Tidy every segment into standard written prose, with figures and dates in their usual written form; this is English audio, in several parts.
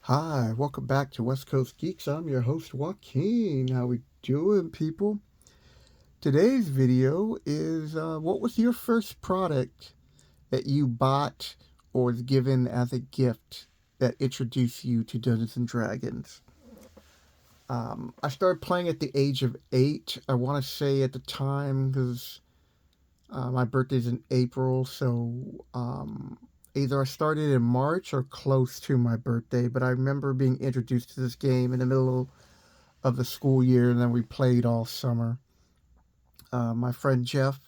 Hi, welcome back to West Coast Geeks. I'm your host Joaquin. How we doing, people? Today's video is what was your first product that you bought or was given as a gift that introduced you to Dungeons and Dragons? I started playing at the age of 8. I want to say at the time because my birthday's in April, so either I started in March or close to my birthday. But I remember being introduced to this game in the middle of the school year, and then we played all summer. My friend Jeff,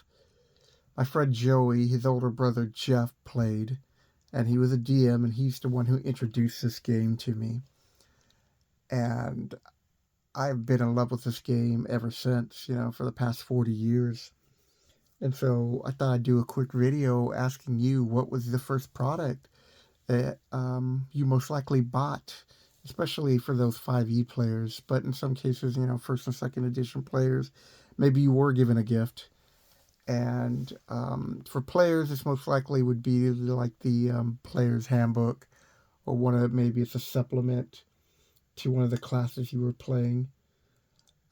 my friend Joey, his older brother Jeff played, and he was a DM, and he's the one who introduced this game to me. And I've been in love with this game ever since, for the past 40 years. And so I thought I'd do a quick video asking you what was the first product that you most likely bought, especially for those 5e players. But in some cases, first and second edition players, maybe you were given a gift. And for players, this most likely would be like the player's handbook, or maybe it's a supplement to one of the classes you were playing.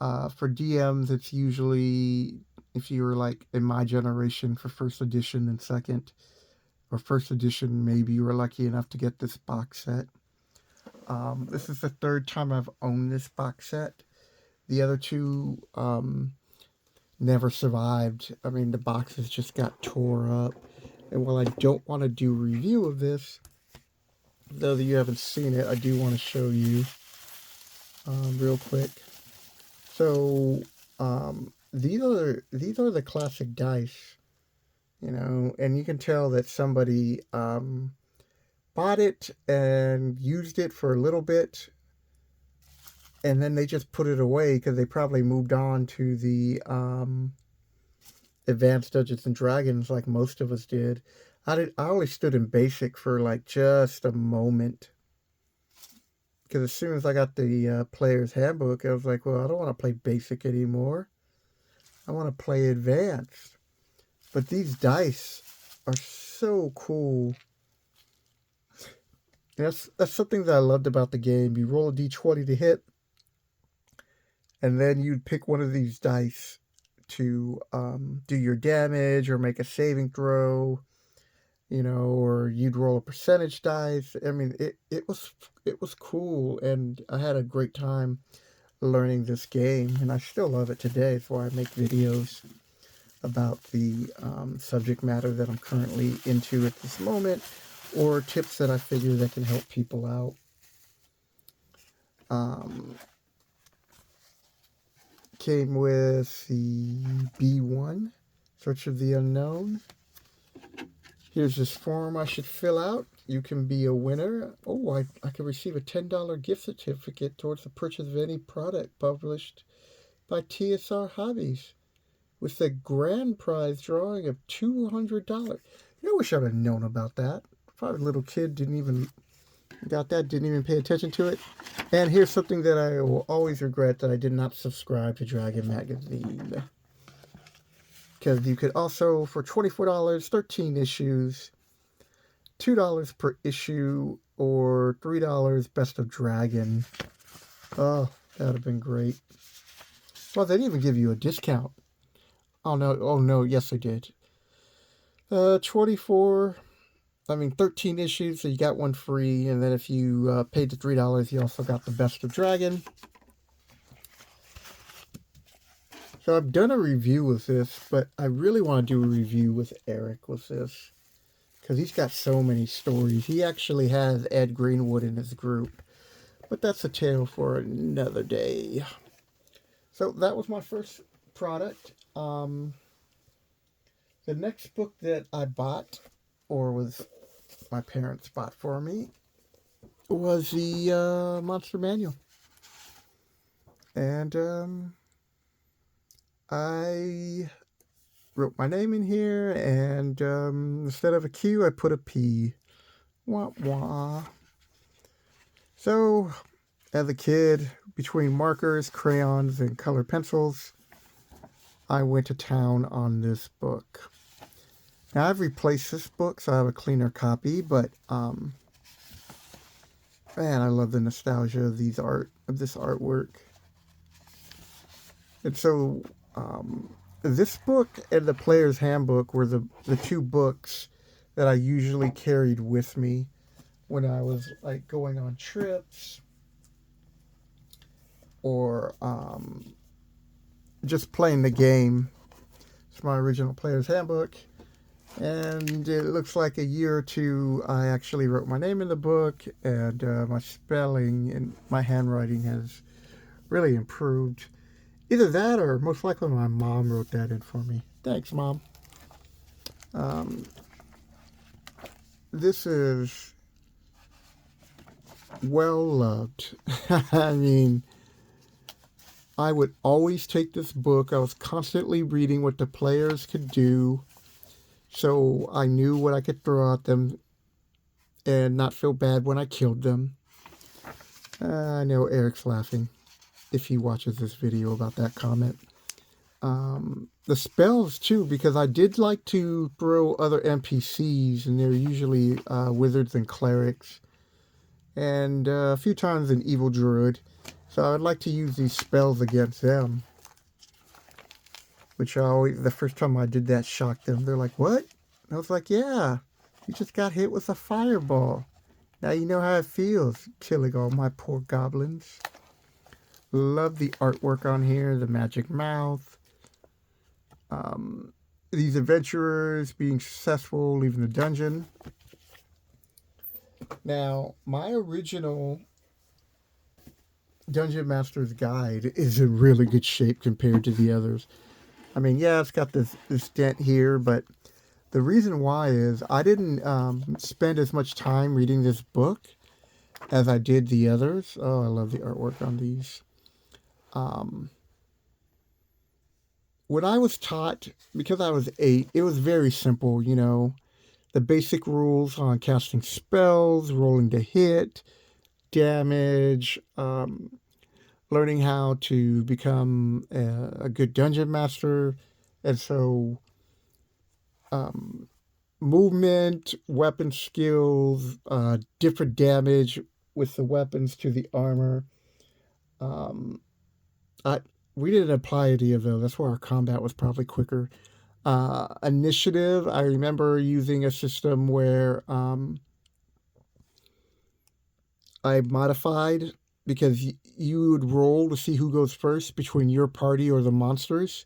For DMs, it's usually, if you were like in my generation, for first edition and second, or first edition, maybe you were lucky enough to get this box set. This is the third time I've owned this box set. The other two never survived. I mean, the boxes just got tore up. And while I don't want to do a review of this, though you haven't seen it, I do want to show you real quick. So these are the classic dice, and you can tell that somebody bought it and used it for a little bit, and then they just put it away because they probably moved on to the Advanced Dungeons and Dragons like most of us did. I only stood in basic for like just a moment, because as soon as I got the player's handbook, I was like, well, I don't want to play basic anymore. I want to play advanced. But these dice are so cool. That's something that I loved about the game. You roll a d20 to hit, and then you'd pick one of these dice to do your damage or make a saving throw, or you'd roll a percentage dice. I mean, it was cool, and I had a great time learning this game, and I still love it today. That's why I make videos about the subject matter that I'm currently into at this moment, or tips that I figure that can help people out. Came with the B1, Search of the Unknown. Here's this form I should fill out. You can be a winner. Oh, I can receive a $10 gift certificate towards the purchase of any product published by TSR Hobbies, with the grand prize drawing of $200. I wish I'd have known about that. Probably a little kid didn't even pay attention to it. And here's something that I will always regret, that I did not subscribe to Dragon Magazine. Because you could also, for $24, 13 issues, $2 per issue, or $3 Best of Dragon. Oh, that would have been great. Well, they didn't even give you a discount. Oh no, yes they did. 13 issues, so you got one free, and then if you paid the $3, you also got the Best of Dragon. So I've done a review with this, but I really want to do a review with Eric with this, because he's got so many stories. He actually has Ed Greenwood in his group, but that's a tale for another day. So that was my first product. The next book that I bought, or was my parents bought for me, was the Monster Manual. And I wrote my name in here, and instead of a Q, I put a P. Wah wah. So, as a kid, between markers, crayons, and colored pencils, I went to town on this book. Now, I've replaced this book, so I have a cleaner copy, but Man, I love the nostalgia of this artwork. And so, this book and the Player's Handbook were the two books that I usually carried with me when I was like going on trips or just playing the game. It's my original Player's Handbook. And it looks like a year or two I actually wrote my name in the book, and my spelling and my handwriting has really improved. Either that or most likely my mom wrote that in for me. Thanks, Mom. Um, this is well loved. I mean, I would always take this book. I was constantly reading what the players could do, so I knew what I could throw at them and not feel bad when I killed them. I know Eric's laughing if he watches this video about that comment. The spells too, because I did like to throw other NPCs, and they're usually wizards and clerics, and a few times an evil druid. So I'd like to use these spells against them, which the first time I did that shocked them. They're like, "What?" And I was like, "Yeah, you just got hit with a fireball. Now you know how it feels, killing all my poor goblins." Love the artwork on here, the magic mouth. These adventurers being successful, leaving the dungeon. Now, my original Dungeon Master's Guide is in really good shape compared to the others. I mean, yeah, it's got this dent here, but the reason why is I didn't spend as much time reading this book as I did the others. Oh, I love the artwork on these. When I was taught, because I was 8, it was very simple, you know. The basic rules on casting spells, rolling to hit, damage, learning how to become a good dungeon master. And so, movement, weapon skills, different damage with the weapons to the armor. Um, we didn't apply any of those. That's why our combat was probably quicker. Initiative, I remember using a system where I modified because you would roll to see who goes first between your party or the monsters,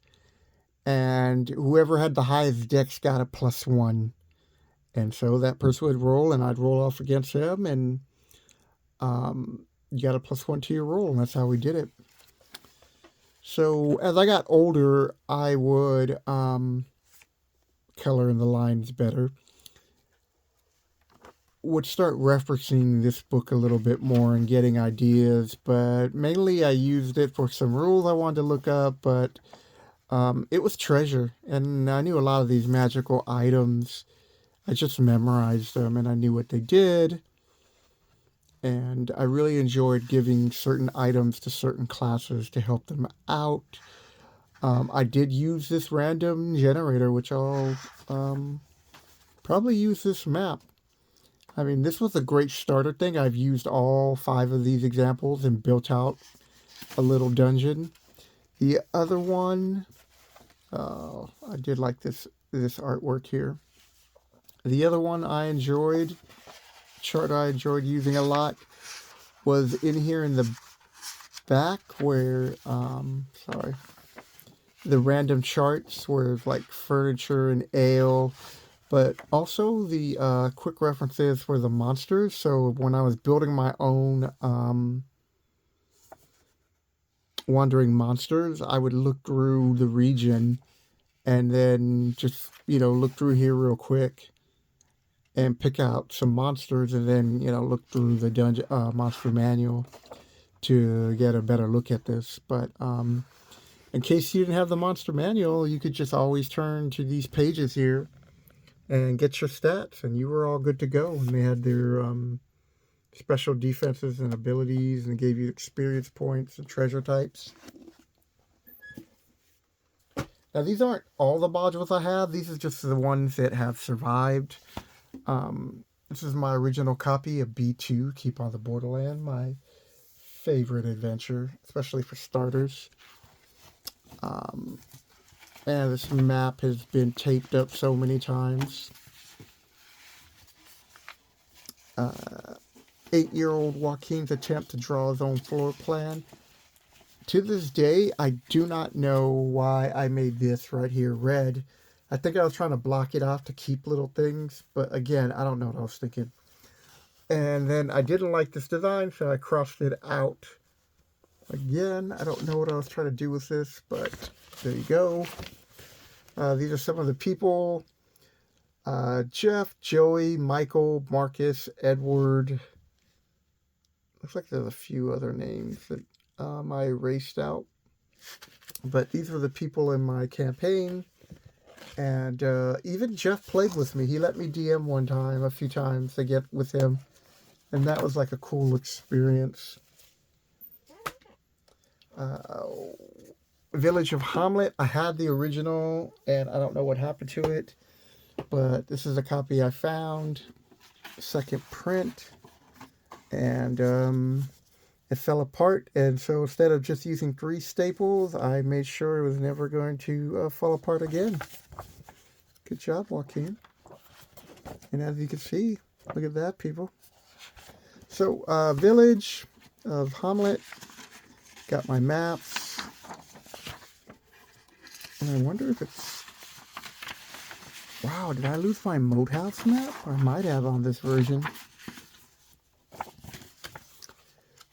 and whoever had the highest dex got a +1. And so that person would roll, and I'd roll off against them, and you got a +1 to your roll, and that's how we did it. So as I got older, I would color in the lines better. Would start referencing this book a little bit more and getting ideas, but mainly I used it for some rules I wanted to look up, but it was treasure, and I knew a lot of these magical items. I just memorized them, and I knew what they did, and I really enjoyed giving certain items to certain classes to help them out. I did use this random generator, which I'll probably use this map. I mean, this was a great starter thing. I've used all 5 of these examples and built out a little dungeon. The other one, I did like this artwork here. The other one I enjoyed, chart I enjoyed using a lot, was in here in the back where, the random charts where like furniture and ale, but also the quick references for the monsters. So when I was building my own wandering monsters, I would look through the region and then just, look through here real quick and pick out some monsters, and then, look through the dungeon monster manual to get a better look at this. But in case you didn't have the monster manual, you could just always turn to these pages here and get your stats, and you were all good to go. And they had their special defenses and abilities, and gave you experience points and treasure types. Now, these aren't all the modules I have. These are just the ones that have survived. This is my original copy of B2, Keep on the Borderland, my favorite adventure, especially for starters. And this map has been taped up so many times. 8-year-old Joaquin's attempt to draw his own floor plan. To this day, I do not know why I made this right here red. I think I was trying to block it off to keep little things, but again, I don't know what I was thinking. And then I didn't like this design, so I crossed it out. Again, I don't know what I was trying to do with this, but there you go. These are some of the people. Jeff, Joey, Michael, Marcus, Edward. Looks like there's a few other names that I erased out. But these were the people in my campaign. And even Jeff played with me. He let me DM one time, a few times to get with him. And that was like a cool experience. Village of Hamlet. I had the original, and I don't know what happened to it. But this is a copy I found. Second print. And it fell apart. And so instead of just using 3 staples, I made sure it was never going to fall apart again. Good job, Joaquin. And as you can see, look at that, people. So, Village of Hamlet. Got my maps. And I wonder if it's... Wow, did I lose my Moat House map? I might have on this version.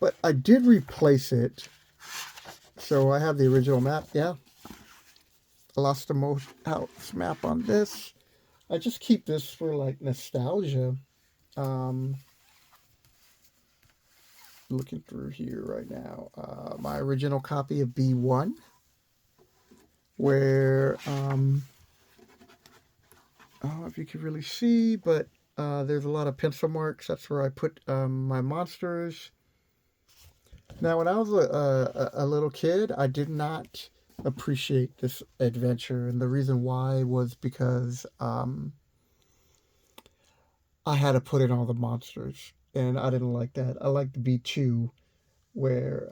But I did replace it. So I have the original map, yeah. I lost the Moat House map on this. I just keep this for like nostalgia. Looking through here right now. My original copy of B1. Where, I don't know if you can really see, but there's a lot of pencil marks. That's where I put my monsters. Now, when I was a little kid, I did not appreciate this adventure. And the reason why was because I had to put in all the monsters. And I didn't like that. I liked B2, where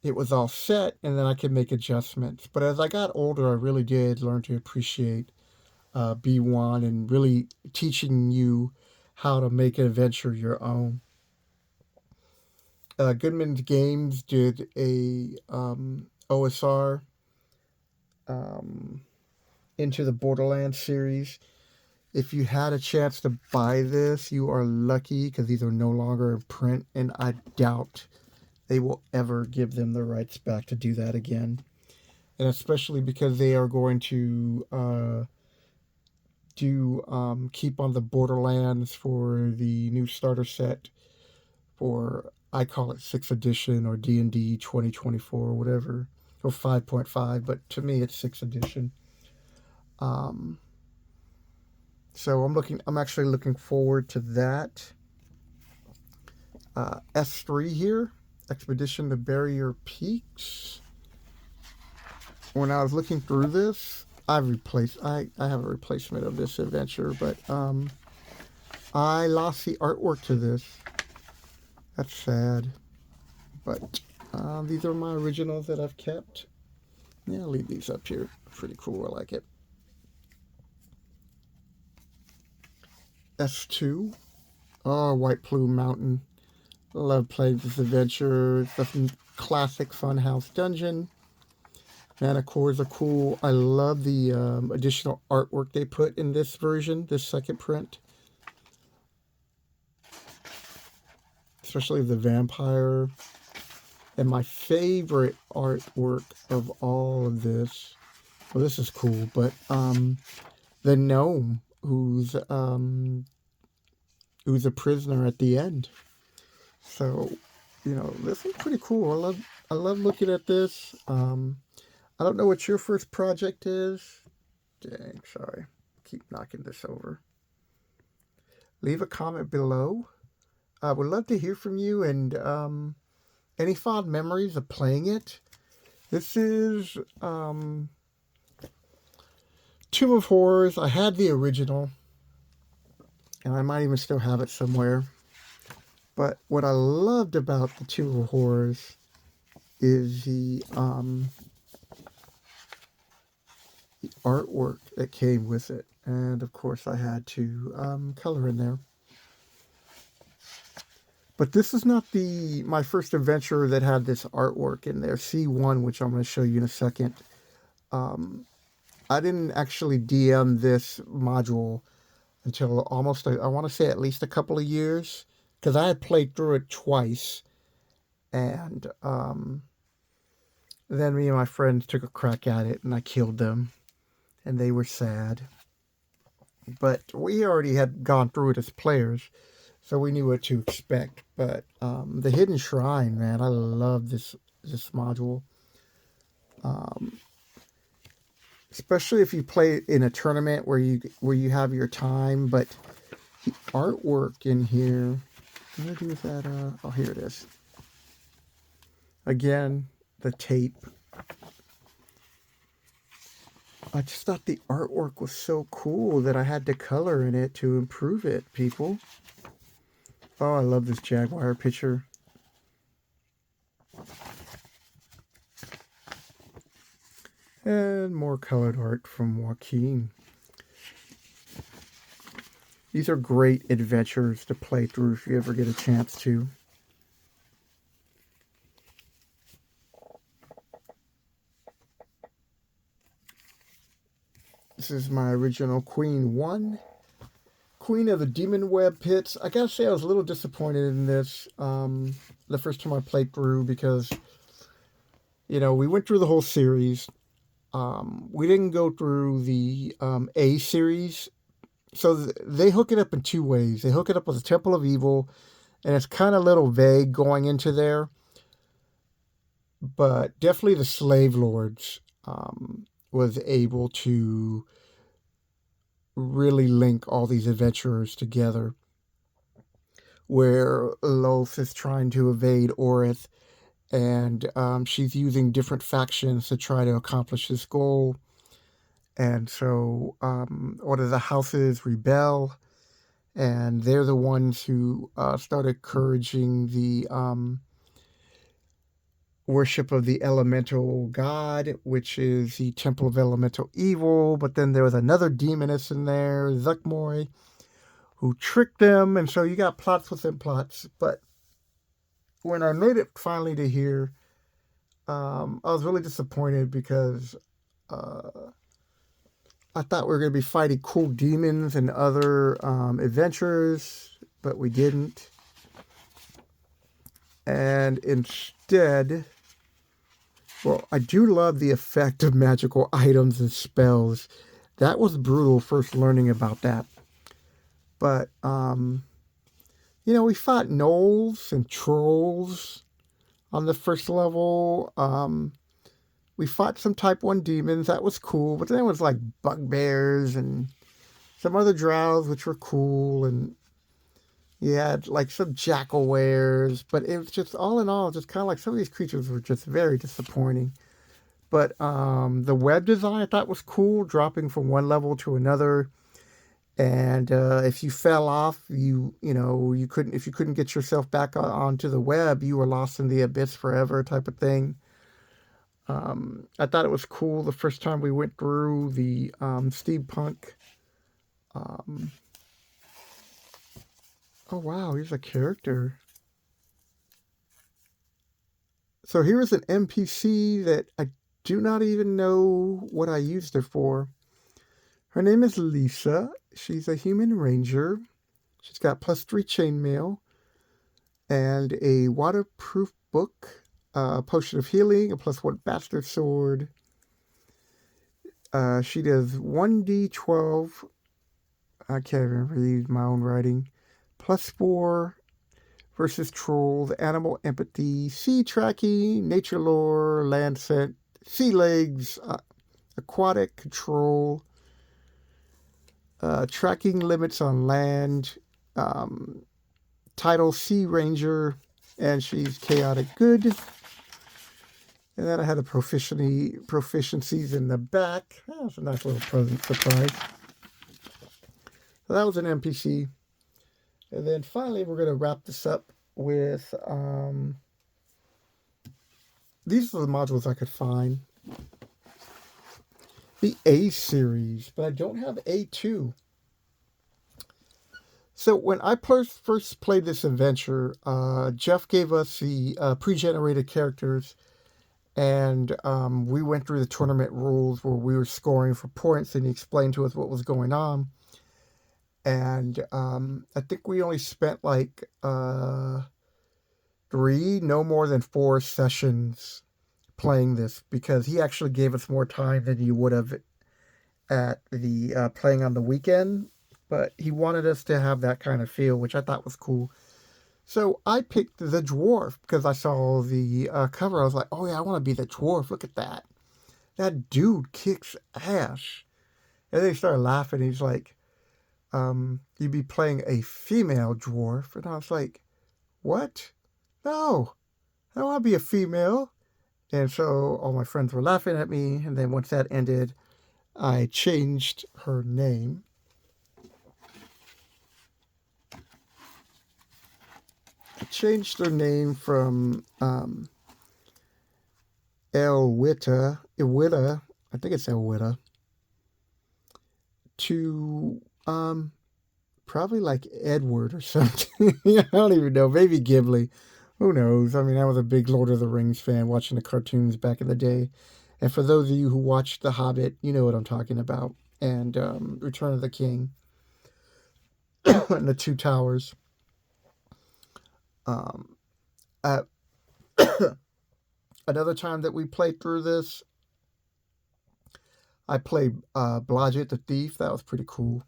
it was all set and then I could make adjustments. But as I got older, I really did learn to appreciate B1 and really teaching you how to make an adventure your own. Goodman's Games did a OSR Into the Borderlands series. If you had a chance to buy this, you are lucky because these are no longer in print, and I doubt they will ever give them the rights back to do that again. And especially because they are going to do Keep on the Borderlands for the new starter set for, I call it 6th edition or D&D 2024 or whatever, or 5.5, but to me it's 6th edition. So I'm actually looking forward to that. S3 here, Expedition to Barrier Peaks. When I was looking through this, I have a replacement of this adventure, but I lost the artwork to this. That's sad. But these are my originals that I've kept. Yeah, I'll leave these up here. Pretty cool, I like it. S2. Oh, White Plume Mountain. Love playing this adventure. It's a classic Funhouse dungeon. Manticores are cool. I love the additional artwork they put in this version, this second print. Especially the vampire. And my favorite artwork of all of this, well, this is cool, but the gnome who's a prisoner at the end. So, you know, this is pretty cool. I love looking at this. I don't know what your first project is. Dang, sorry. Keep knocking this over. Leave a comment below. I would love to hear from you and any fond memories of playing it. This is Tomb of Horrors. I had the original. and I might even still have it somewhere. But what I loved about the Two of Horrors is the artwork that came with it. And of course I had to color in there. But this is not my first adventure that had this artwork in there. C1, which I'm going to show you in a second. I didn't actually DM this module until almost, I want to say at least a couple of years. Because I had played through it twice. And then me and my friends took a crack at it and I killed them. And they were sad. But we already had gone through it as players, so we knew what to expect. But the Hidden Shrine, man, I love this module. Especially if you play in a tournament where you have your time. But the artwork in here, what do I do with that? Oh, here it is. Again, the tape. I just thought the artwork was so cool that I had to color in it to improve it, people. Oh, I love this Jaguar picture. And more colored art from Joaquin. These are great adventures to play through if you ever get a chance to. This is my original Queen 1. Queen of the Demon Web Pits. I gotta say I was a little disappointed in this the first time I played through because, you know, we went through the whole series. We didn't go through the A series. So they hook it up in two ways. They hook it up with the Temple of Evil, and it's kind of a little vague going into there. But definitely the Slave Lords was able to really link all these adventurers together, where Lolth is trying to evade Orith, and she's using different factions to try to accomplish this goal. And so one of the houses rebel, and they're the ones who start encouraging the worship of the elemental god, which is the Temple of Elemental Evil. But then there was another demoness in there, Zuckmoy, who tricked them. And so you got plots within plots. But when I made it finally to here, I was really disappointed because I thought we were going to be fighting cool demons and other adventures, but we didn't. And instead, well, I do love the effect of magical items and spells. That was brutal first learning about that. But, you know, we fought gnolls and trolls on the first level. We fought some type 1 demons. That was cool. But then it was like bugbears and some other drows, which were cool. And you had like some jackal-wares. But it was just, all in all, just kind of like some of these creatures were just very disappointing. But the web design I thought was cool, dropping from one level to another. And if you fell off, you couldn't, if you couldn't get yourself back onto the web, you were lost in the abyss forever, type of thing. I thought it was cool the first time we went through the steampunk. Oh wow, here's a character. So here's an NPC that I do not even know what I used her for. Her name is Lisa. She's a human ranger. She's got +3 chainmail and a waterproof book, a potion of healing, a +1 bastard sword. She does 1d12. I can't even read my own writing. +4 versus trolls, animal empathy, sea tracking, nature lore, land scent, sea legs, aquatic control, tracking limits on land, title Sea Ranger, and she's chaotic good. And then I had a proficiencies in the back. That's a nice little present surprise. So that was an NPC. And then finally, we're going to wrap this up with these are the modules I could find. The A series, but I don't have A2. So when I first played this adventure, Jeff gave us the pre-generated characters, and we went through the tournament rules where we were scoring for points, and he explained to us what was going on. And I think we only spent like 3, no more than 4 sessions playing this, because he actually gave us more time than you would have at the playing on the weekend. But he wanted us to have that kind of feel, which I thought was cool. So I picked the dwarf because I saw the cover. I was like, oh yeah, I want to be the dwarf. Look at that. That dude kicks ass. And they started laughing. He's like, you'd be playing a female dwarf. And I was like, what? No, I don't want to be a female. And so all my friends were laughing at me. And then once that ended, I changed her name. I changed her name from Iwita, I think it's Iwita, to probably like Edward or something. I don't even know. Maybe Ghibli. Who knows? I mean, I was a big Lord of the Rings fan watching the cartoons back in the day. And for those of you who watched The Hobbit, you know what I'm talking about. And Return of the King and the Two Towers. At another time that we played through this, I played Blodgett the Thief. That was pretty cool.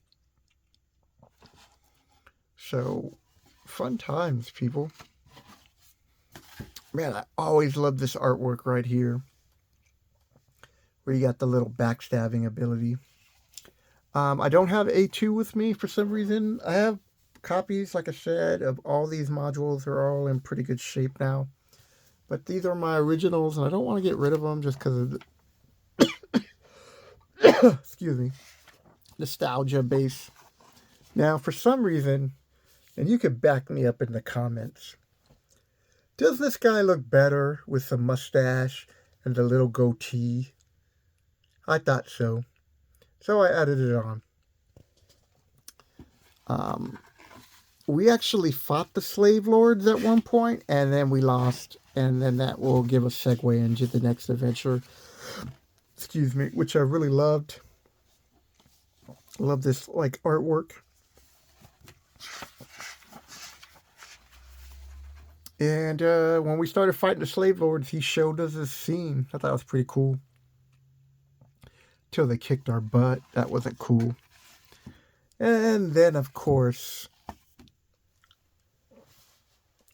So, fun times, people. Man, I always love this artwork right here, where you got the little backstabbing ability. I don't have A2 with me for some reason. I have copies, like I said, of all these modules. They're all in pretty good shape now. But these are my originals, and I don't want to get rid of them just because of the excuse me, nostalgia base. Now, for some reason, and you could back me up in the comments, does this guy look better with the mustache and the little goatee? I thought so. So I added it on. We actually fought the slave lords at one point, and then we lost. And then that will give a segue into the next adventure. Excuse me, which I really loved. Love this like artwork. And when we started fighting the slave lords, he showed us this scene. I thought it was pretty cool. Till they kicked our butt. That wasn't cool. And then, of course,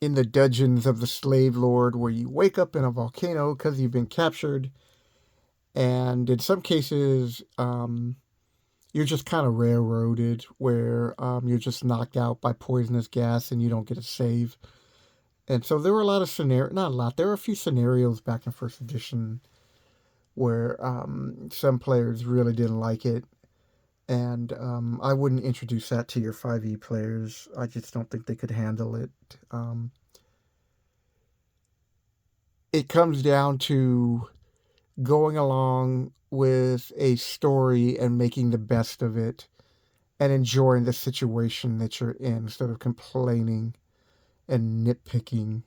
in the dungeons of the slave lord, where you wake up in a volcano because you've been captured. And in some cases, you're just kind of railroaded, where you're just knocked out by poisonous gas and you don't get a save. And so there were a lot of scenarios, not a lot, there were a few scenarios back in first edition where some players really didn't like it. And I wouldn't introduce that to your 5e players. I just don't think they could handle it. It comes down to going along with a story and making the best of it and enjoying the situation that you're in instead of complaining and nitpicking.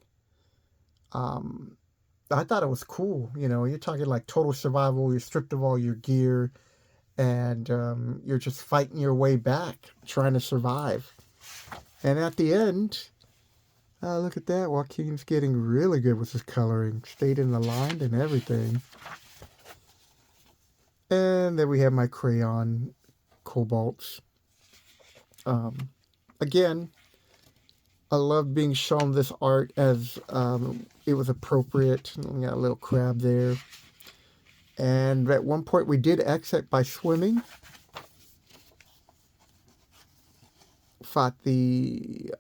I thought it was cool. You know, you're talking like total survival. You're stripped of all your gear, and you're just fighting your way back, trying to survive. And at the end, look at that. Joaquin's getting really good with his coloring. Stayed in the line and everything. And then we have my crayon cobalts. Again, I love being shown this art as it was appropriate. We got a little crab there. And at one point we did exit by swimming. Fought the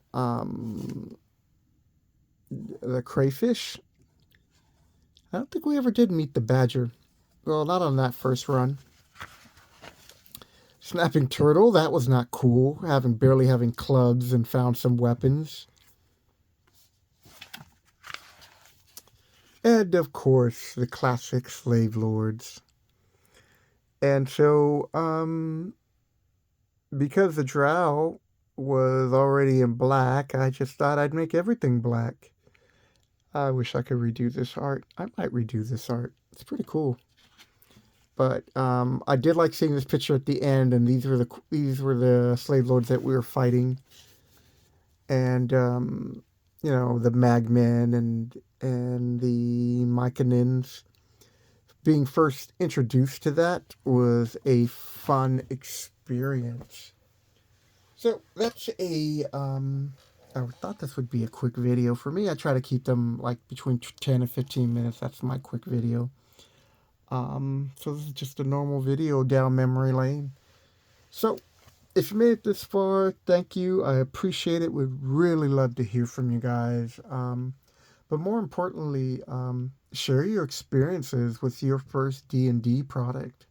crayfish. I don't think we ever did meet the badger. Well, not on that first run. Snapping Turtle, that was not cool, barely having clubs and found some weapons. And of course, the classic Slave Lords. And so, because the drow was already in black, I just thought I'd make everything black. I wish I could redo this art. I might redo this art. It's pretty cool. But I did like seeing this picture at the end, and these were the slave lords that we were fighting, and you know, the Magmen and the Myconins. Being first introduced to that was a fun experience. So that's I thought this would be a quick video. For me, I try to keep them like between 10 and 15 minutes. That's my quick video. So this is just a normal video down memory lane. So if you made it this far, thank you. I appreciate it. Would really love to hear from you guys. But more importantly, share your experiences with your first D&D product.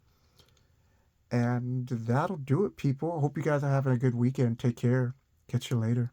And that'll do it, people. I hope you guys are having a good weekend. Take care. Catch you later.